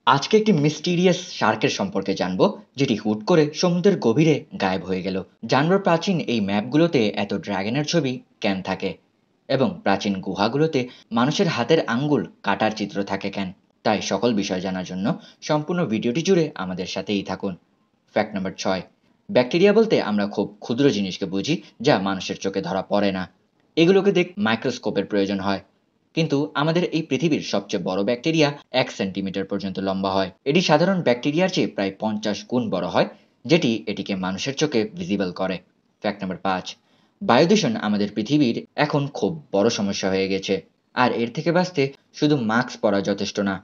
আজকে একটি মিস্টিরিয়াস শার্কের সম্পর্কে জানবো, যেটি হুট করে সমুদ্রের গভীরে গায়েব হয়ে গেল। জানবো প্রাচীন এই ম্যাপগুলোতে এত ড্রাগনের ছবি কেন থাকে, এবং প্রাচীন গুহাগুলোতে মানুষের হাতের আঙ্গুল কাটার চিত্র থাকে কেন। তাই সকল বিষয় জানার জন্য সম্পূর্ণ ভিডিওটি জুড়ে আমাদের সাথেই থাকুন। Fact number 6। ব্যাকটেরিয়া বলতে আমরা খুব ক্ষুদ্র জিনিসকে বুঝি, যা মানুষের চোখে ধরা পড়ে না। এগুলোকে মাইক্রোস্কোপের প্রয়োজন হয়। কিন্তু আমাদের এই পৃথিবীর সবচেয়ে বড় ব্যাকটেরিয়া 1 সেন্টিমিটার পর্যন্ত লম্বা হয়। এটি সাধারণ ব্যাকটেরিয়ার চেয়ে প্রায় 50 গুণ বড় হয়, যেটি এটিকে মানুষের চোখে ভিজিবল করে। Fact number 5। বায়ুদূষণ আমাদের পৃথিবীর এখন খুব বড় সমস্যা হয়ে গেছে। আর এর থেকে বাঁচতে শুধু মাস্ক পরা যথেষ্ট না,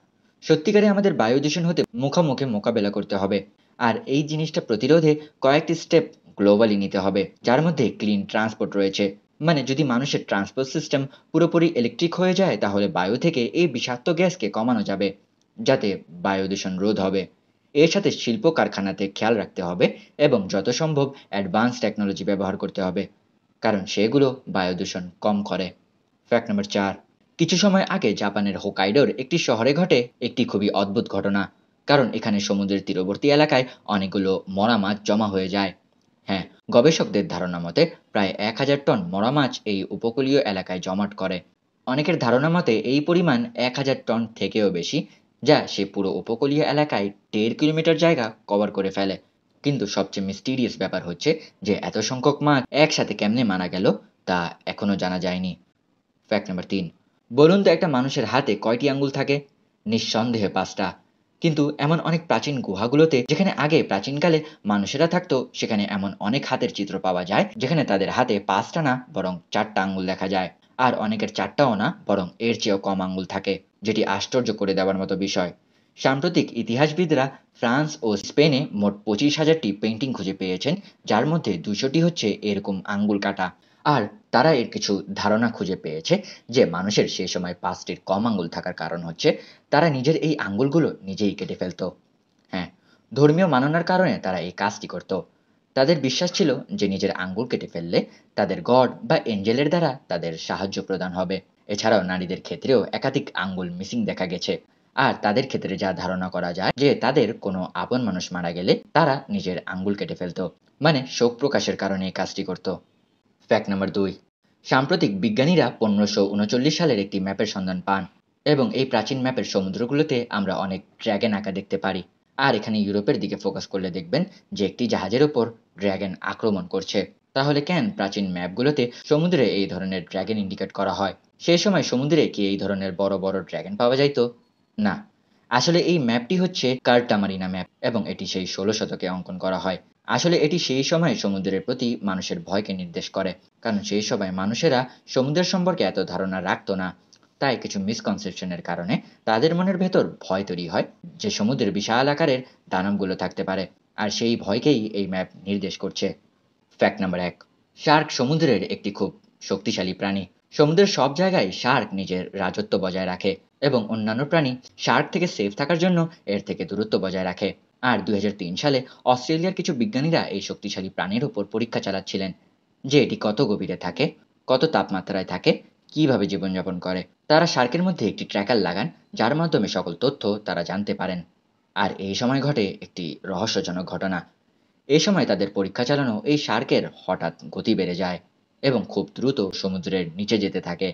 সত্যিকারে আমাদের বায়ু দূষণ হতে মুখোমুখি মোকাবেলা করতে হবে। আর এই জিনিসটা প্রতিরোধে কয়েকটি স্টেপ গ্লোবালি নিতে হবে, যার মধ্যে ক্লিন ট্রান্সপোর্ট রয়েছে। মানে যদি মানুষের ট্রান্সপোর্ট সিস্টেম পুরোপুরি ইলেকট্রিক হয়ে যায়, তাহলে বায়ু থেকে এই বিষাক্ত গ্যাসকে কমানো যাবে, যাতে বায়ু দূষণ রোধ হবে। এর সাথে শিল্প কারখানাতে খেয়াল রাখতে হবে, এবং যত সম্ভব অ্যাডভান্স টেকনোলজি ব্যবহার করতে হবে, কারণ সেগুলো বায়ু দূষণ কম করে। Fact number 4। কিছু সময় আগে জাপানের হোকাইডোর একটি শহরে ঘটে একটি খুবই অদ্ভুত ঘটনা। কারণ এখানে সমুদ্রের তীরবর্তী এলাকায় অনেকগুলো মরা মাছ জমা হয়ে যায়। হ্যাঁ, গবেষকদের ধারণা মতে প্রায় 1000 টন মরা মাছ এই উপকূলীয় এলাকায় জমাট করে। অনেকের ধারণা মতে এই পরিমাণ 1000 টন থেকেও বেশি, যা সে পুরো উপকূলীয় এলাকায় 1.5 কিলোমিটার জায়গা কভার করে ফেলে। কিন্তু সবচেয়ে মিস্টিরিয়াস ব্যাপার হচ্ছে যে এত সংখ্যক মাছ একসাথে কেমনে মারা গেল, তা এখনো জানা যায়নি। Fact number 3। বলুন তো একটা মানুষের হাতে কয়টি আঙ্গুল থাকে? নিঃসন্দেহে 5টা। কিন্তু এমন অনেক প্রাচীন গুহাগুলোতে, যেখানে আগে প্রাচীনকালে মানুষেরা থাকতো, সেখানে এমন অনেক হাতের চিত্র পাওয়া যায় যেখানে তাদের হাতে 5টা না বরং 4টা আঙ্গুল দেখা যায়। আর অনেকের 4টাও না বরং এর চেয়েও কম আঙ্গুল থাকে, যেটি আশ্চর্য করে দেওয়ার মতো বিষয়। সাম্প্রতিক ইতিহাসবিদরা ফ্রান্স ও স্পেনে মোট 25,000টি পেন্টিং খুঁজে পেয়েছেন, যার মধ্যে 200টি হচ্ছে এরকম আঙ্গুল কাটা। আর তারা এর কিছু ধারণা খুঁজে পেয়েছে যে মানুষের সেই সময় 5টির কম আঙ্গুল থাকার কারণ হচ্ছে তারা নিজের এই আঙ্গুলগুলো নিজেই কেটে ফেলতো। হ্যাঁ, ধর্মীয় মাননার কারণে তারা এই কাজটি করত। তাদের বিশ্বাস ছিল যে নিজের আঙ্গুল কেটে ফেললে তাদের গড বা এঞ্জেলের দ্বারা তাদের সাহায্য প্রদান হবে। এছাড়াও নারীদের ক্ষেত্রেও একাধিক আঙ্গুল মিসিং দেখা গেছে। আর তাদের ক্ষেত্রে যা ধারণা করা যায় যে তাদের কোনো আপন মানুষ মারা গেলে তারা নিজের আঙ্গুল কেটে ফেলতো, মানে শোক প্রকাশের কারণে এই কাজটি করত। Fact number 2। সাম্প্রতিক বিজ্ঞানীরা 1539 সালের একটি ম্যাপের সন্ধান পান, এবং এই প্রাচীন ম্যাপের সমুদ্রগুলোতে আমরা অনেক ড্র্যাগন আঁকা দেখতে পারি। আর এখানে ইউরোপের দিকে ফোকাস করলে দেখবেন যে একটি জাহাজের ওপর ড্র্যাগন আক্রমণ করছে। তাহলে কেন প্রাচীন ম্যাপগুলোতে সমুদ্রে এই ধরনের ড্র্যাগন ইন্ডিকেট করা হয়? সেই সময় সমুদ্রে কি এই ধরনের বড় বড় ড্র্যাগন পাওয়া যাইতো? না। আসলে এই ম্যাপটি হচ্ছে কার্টামারিনা ম্যাপ, এবং এটি সেই 16 শতকে অঙ্কন করা হয়। আসলে এটি সেই সময় সমুদ্রের প্রতি মানুষের ভয়কে নির্দেশ করে, কারণ সেই সময় মানুষেরা সমুদ্রের সম্পর্কে এত ধারণা রাখতো না। তাই কিছু মিসকনসেপশনের কারণে তাদের মনের ভেতর ভয় তৈরি হয় যে সমুদ্রের বিশাল আকারের দানবগুলো থাকতে পারে। আর সেই ভয়কেই এই ম্যাপ নির্দেশ করছে। Fact number 1। শার্ক সমুদ্রের একটি খুব শক্তিশালী প্রাণী। সমুদ্রের সব জায়গায় শার্ক নিজের রাজত্ব বজায় রাখে, এবং অন্যান্য প্রাণী শার্ক থেকে সেফ থাকার জন্য এর থেকে দূরত্ব বজায় রাখে। আর 2003 সালে অস্ট্রেলিয়ার কিছু বিজ্ঞানীরা এই শক্তিশালী প্রাণীর উপর পরীক্ষা চালাচ্ছিলেন, যে এটি কত গভীরে থাকে, কত তাপমাত্রায় থাকে, কিভাবে জীবনযাপন করে। তারা শার্কের মধ্যে একটি ট্র্যাকার লাগান, যার মাধ্যমে সকল তথ্য তারা জানতে পারেন। আর এই সময় ঘটে একটি রহস্যজনক ঘটনা। এ সময় তাদের পরীক্ষা চালানো এই শার্কের হঠাৎ গতি বেড়ে যায়, এবং খুব দ্রুত সমুদ্রের নিচে যেতে থাকে।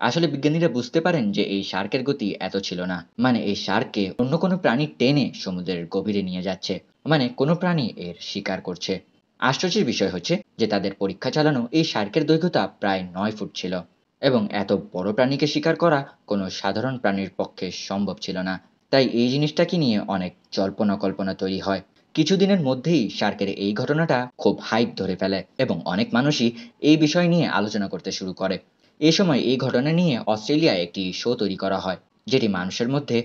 আসলে বিজ্ঞানীরা বুঝতে পারেন যে এই শার্কের গতি এত ছিল না, মানে এই শার্ককে অন্য কোনো প্রাণী টেনে সমুদ্রের গভীরে নিয়ে যাচ্ছে, মানে কোনো প্রাণী এর শিকার করছে। আশ্চর্যের বিষয় হচ্ছে যে তাদের পরীক্ষা চালানো এই শার্কের দৈর্ঘ্যতা প্রায় 9 ফুট ছিল, এবং এত বড় প্রাণীকে শিকার করা কোনো সাধারণ প্রাণীর পক্ষে সম্ভব ছিল না। তাই এই জিনিসটাকে নিয়ে অনেক জল্পনা কল্পনা তৈরি হয়। কিছুদিনের মধ্যেই শার্কের এই ঘটনাটা খুব হাইপ ধরে ফেলে, এবং অনেক মানুষই এই বিষয় নিয়ে আলোচনা করতে শুরু করে। এ সময় এই ঘটনা নিয়ে অস্ট্রেলিয়ায় একটি শো তৈরি করা হয়, যেটি মানুষের মধ্যে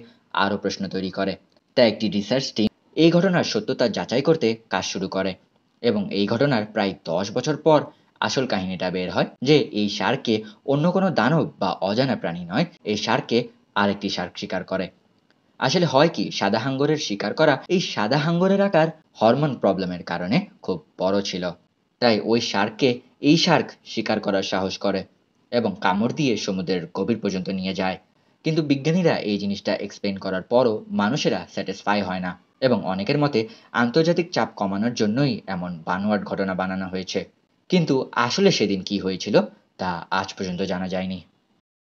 আরও প্রশ্ন তৈরি করে। তাই একটি রিসার্চ টিম এই ঘটনার সত্যতা যাচাই করতে কাজ শুরু করে, এবং এই ঘটনার প্রায় 10 বছর পর আসল কাহিনীটা বের হয় যে এই শার্ককে অন্য কোনো দানব বা অজানা প্রাণী নয়, এই শার্ককে আরেকটি শার্ক শিকার করে। আসলে হয় কি, সাদা হাঙ্গরের শিকার করা এই সাদা হাঙ্গরের আকার হরমোন প্রবলেমের কারণে খুব বড় ছিল। তাই ওই শার্ককে এই শার্ক শিকার করার সাহস করে, এবং কামড় দিয়ে সমুদ্রের গভীর পর্যন্ত নিয়ে যায়। কিন্তু বিজ্ঞানীরা এই জিনিসটা এক্সপ্লেন করার পরও মানুষেরা স্যাটিসফাই হয় না, এবং অনেকের মতে আন্তর্জাতিক চাপ কমানোর জন্যই এমন বানোয়াট ঘটনা বানানো হয়েছে। কিন্তু আসলে সেদিন কি হয়েছিল তা আজ পর্যন্ত জানা যায়নি।